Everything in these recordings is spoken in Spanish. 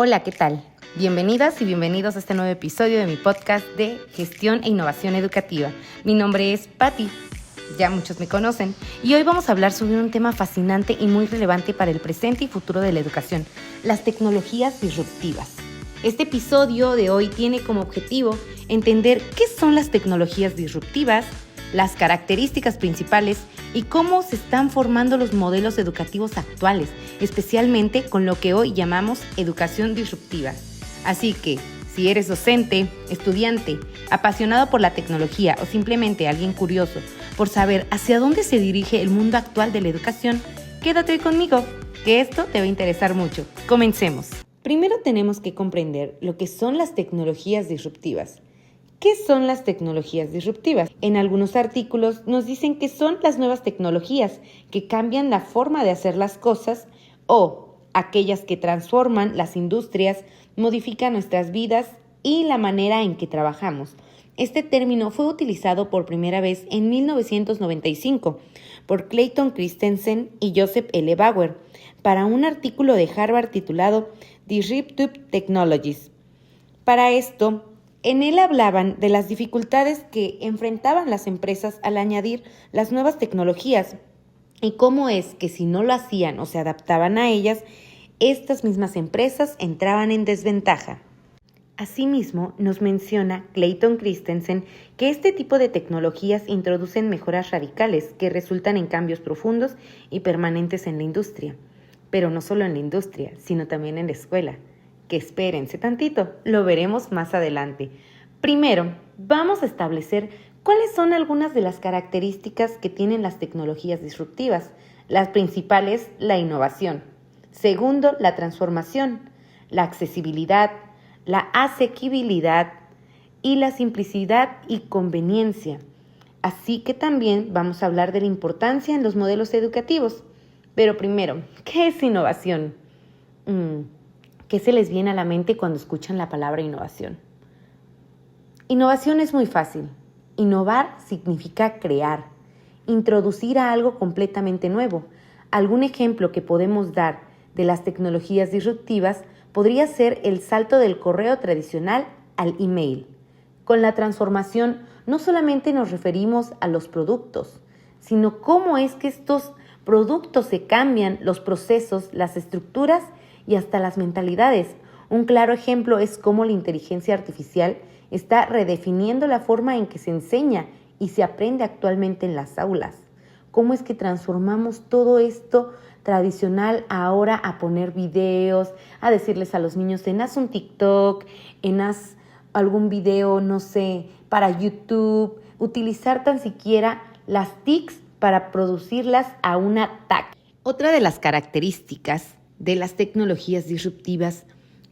Hola, ¿qué tal? Bienvenidas y bienvenidos a este nuevo episodio de mi podcast de Gestión e Innovación Educativa. Mi nombre es Patti, ya muchos me conocen, y hoy vamos a hablar sobre un tema fascinante y muy relevante para el presente y futuro de la educación, las tecnologías disruptivas. Este episodio de hoy tiene como objetivo entender qué son las tecnologías disruptivas, las características principales y cómo se están formando los modelos educativos actuales, especialmente con lo que hoy llamamos educación disruptiva. Así que, si eres docente, estudiante, apasionado por la tecnología o simplemente alguien curioso por saber hacia dónde se dirige el mundo actual de la educación, quédate conmigo, que esto te va a interesar mucho. Comencemos. Primero tenemos que comprender lo que son las tecnologías disruptivas. ¿Qué son las tecnologías disruptivas? En algunos artículos nos dicen que son las nuevas tecnologías que cambian la forma de hacer las cosas o aquellas que transforman las industrias, modifican nuestras vidas y la manera en que trabajamos. Este término fue utilizado por primera vez en 1995 por Clayton Christensen y Joseph L. Bauer para un artículo de Harvard titulado Disruptive Technologies. Para esto, en él hablaban de las dificultades que enfrentaban las empresas al añadir las nuevas tecnologías y cómo es que si no lo hacían o se adaptaban a ellas, estas mismas empresas entraban en desventaja. Asimismo, nos menciona Clayton Christensen que este tipo de tecnologías introducen mejoras radicales que resultan en cambios profundos y permanentes en la industria. Pero no solo en la industria, sino también en la escuela. Que espérense tantito, lo veremos más adelante. Primero, vamos a establecer cuáles son algunas de las características que tienen las tecnologías disruptivas. Las principales, la innovación. Segundo, la transformación, la accesibilidad, la asequibilidad y la simplicidad y conveniencia. Así que también vamos a hablar de la importancia en los modelos educativos. Pero primero, ¿qué es innovación? ¿Qué se les viene a la mente cuando escuchan la palabra innovación? Innovación es muy fácil. Innovar significa crear, introducir a algo completamente nuevo. Algún ejemplo que podemos dar de las tecnologías disruptivas podría ser el salto del correo tradicional al email. Con la transformación no solamente nos referimos a los productos, sino cómo es que estos productos se cambian, los procesos, las estructuras y hasta las mentalidades. Un claro ejemplo es cómo la inteligencia artificial está redefiniendo la forma en que se enseña y se aprende actualmente en las aulas. Cómo es que transformamos todo esto tradicional ahora a poner videos, a decirles a los niños, haz un TikTok, haz algún video, no sé, para YouTube, utilizar tan siquiera las TICs para producirlas a una TAC. Otra de las características de las tecnologías disruptivas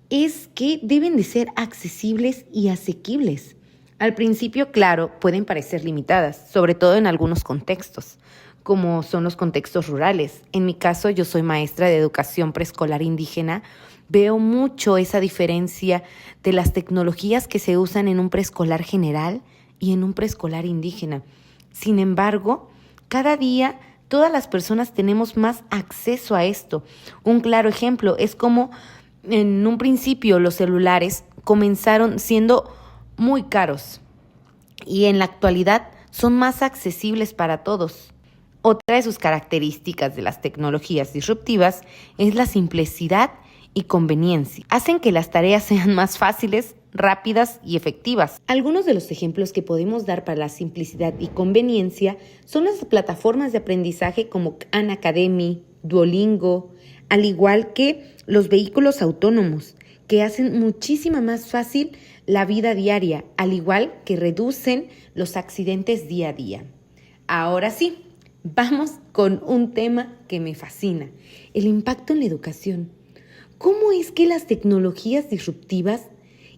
es que deben de ser accesibles y asequibles. Al principio, claro, pueden parecer limitadas, sobre todo en algunos contextos, como son los contextos rurales. En mi caso, yo soy maestra de educación preescolar indígena. Veo mucho esa diferencia de las tecnologías que se usan en un preescolar general y en un preescolar indígena. Sin embargo, cada día todas las personas tenemos más acceso a esto. Un claro ejemplo es como en un principio los celulares comenzaron siendo muy caros y en la actualidad son más accesibles para todos. Otra de sus características de las tecnologías disruptivas es la simplicidad y conveniencia. Hacen que las tareas sean más fáciles, rápidas y efectivas. Algunos de los ejemplos que podemos dar para la simplicidad y conveniencia son las plataformas de aprendizaje como Khan Academy, Duolingo, al igual que los vehículos autónomos, que hacen muchísimo más fácil la vida diaria, al igual que reducen los accidentes día a día. Ahora sí, vamos con un tema que me fascina, el impacto en la educación. ¿Cómo es que las tecnologías disruptivas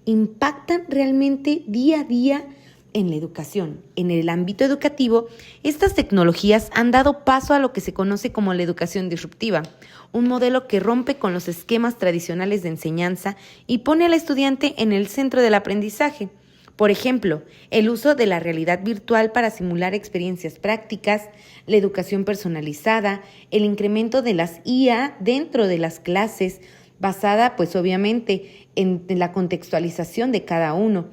impactan realmente día a día en la educación? En el ámbito educativo, estas tecnologías han dado paso a lo que se conoce como la educación disruptiva, un modelo que rompe con los esquemas tradicionales de enseñanza y pone al estudiante en el centro del aprendizaje. Por ejemplo, el uso de la realidad virtual para simular experiencias prácticas, la educación personalizada, el incremento de las IA dentro de las clases, basada pues obviamente en la contextualización de cada uno,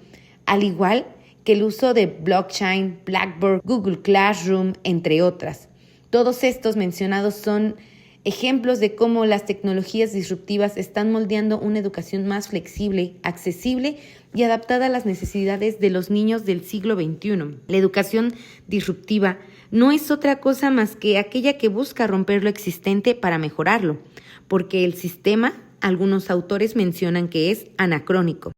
al igual que el uso de blockchain, Blackboard, Google Classroom, entre otras. Todos estos mencionados son ejemplos de cómo las tecnologías disruptivas están moldeando una educación más flexible, accesible y adaptada a las necesidades de los niños del siglo XXI. La educación disruptiva no es otra cosa más que aquella que busca romper lo existente para mejorarlo, porque el sistema, algunos autores mencionan que es anacrónico.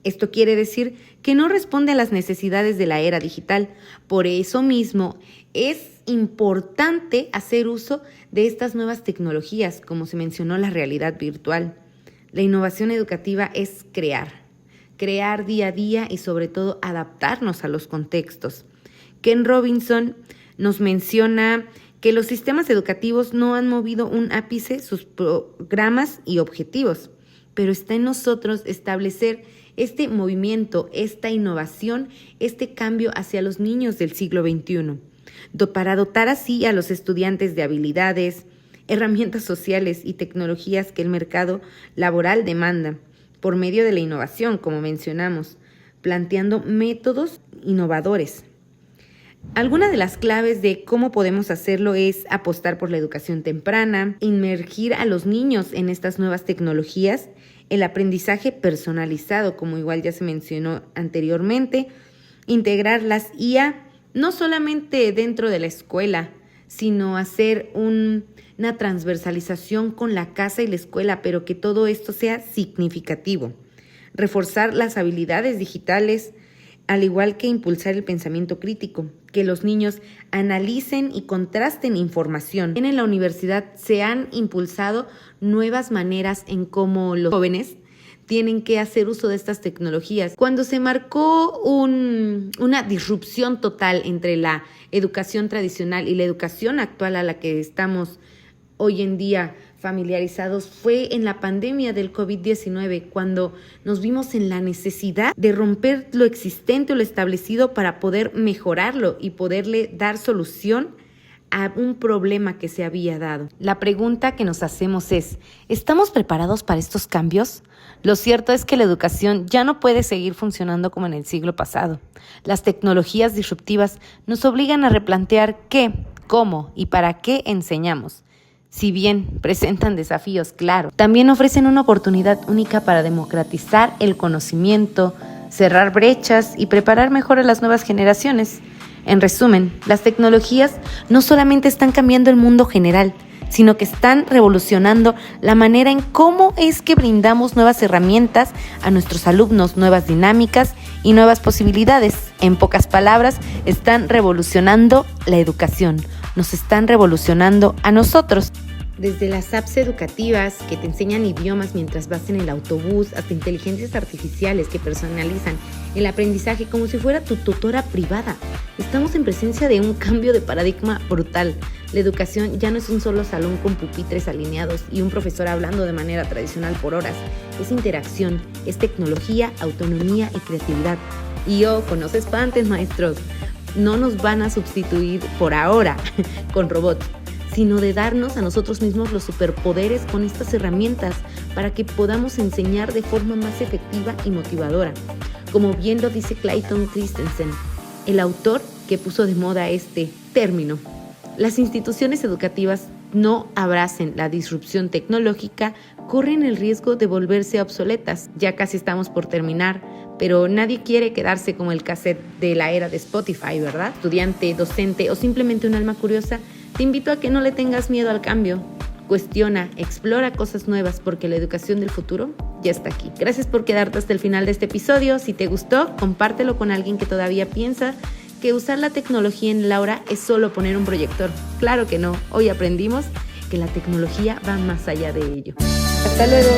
Esto quiere decir que no responde a las necesidades de la era digital. Por eso mismo es importante hacer uso de estas nuevas tecnologías, como se mencionó la realidad virtual. La innovación educativa es crear día a día y sobre todo adaptarnos a los contextos. Ken Robinson nos menciona que los sistemas educativos no han movido un ápice sus programas y objetivos, pero está en nosotros establecer este movimiento, esta innovación, este cambio hacia los niños del siglo XXI, para dotar así a los estudiantes de habilidades, herramientas sociales y tecnologías que el mercado laboral demanda, por medio de la innovación, como mencionamos, planteando métodos innovadores. Alguna de las claves de cómo podemos hacerlo es apostar por la educación temprana, inmergir a los niños en estas nuevas tecnologías, el aprendizaje personalizado, como igual ya se mencionó anteriormente, integrar las IA no solamente dentro de la escuela, sino hacer una transversalización con la casa y la escuela, pero que todo esto sea significativo. Reforzar las habilidades digitales, al igual que impulsar el pensamiento crítico, que los niños analicen y contrasten información. En la universidad se han impulsado nuevas maneras en cómo los jóvenes tienen que hacer uso de estas tecnologías. Cuando se marcó una disrupción total entre la educación tradicional y la educación actual a la que estamos hoy en día familiarizados, fue en la pandemia del COVID-19, cuando nos vimos en la necesidad de romper lo existente o lo establecido para poder mejorarlo y poderle dar solución a un problema que se había dado. La pregunta que nos hacemos es, ¿estamos preparados para estos cambios? Lo cierto es que la educación ya no puede seguir funcionando como en el siglo pasado. Las tecnologías disruptivas nos obligan a replantear qué, cómo y para qué enseñamos. Si bien presentan desafíos, claro, también ofrecen una oportunidad única para democratizar el conocimiento, cerrar brechas y preparar mejor a las nuevas generaciones. En resumen, las tecnologías no solamente están cambiando el mundo general, sino que están revolucionando la manera en cómo es que brindamos nuevas herramientas a nuestros alumnos, nuevas dinámicas y nuevas posibilidades. En pocas palabras, están revolucionando la educación. Nos están revolucionando a nosotros. Desde las apps educativas que te enseñan idiomas mientras vas en el autobús, hasta inteligencias artificiales que personalizan el aprendizaje como si fuera tu tutora privada. Estamos en presencia de un cambio de paradigma brutal. La educación ya no es un solo salón con pupitres alineados y un profesor hablando de manera tradicional por horas. Es interacción, es tecnología, autonomía y creatividad. Y ojo, no se espanten, maestros. No nos van a sustituir por ahora con robots, sino de darnos a nosotros mismos los superpoderes con estas herramientas para que podamos enseñar de forma más efectiva y motivadora. Como bien lo dice Clayton Christensen, el autor que puso de moda este término. Las instituciones educativas no abracen la disrupción tecnológica, corren el riesgo de volverse obsoletas. Ya casi estamos por terminar, pero nadie quiere quedarse como el cassette de la era de Spotify, ¿verdad? Estudiante, docente o simplemente un alma curiosa, te invito a que no le tengas miedo al cambio. Cuestiona, explora cosas nuevas porque la educación del futuro ya está aquí. Gracias por quedarte hasta el final de este episodio. Si te gustó, compártelo con alguien que todavía piensa que usar la tecnología en el aula es solo poner un proyector. Claro que no. Hoy aprendimos que la tecnología va más allá de ello. Hasta luego.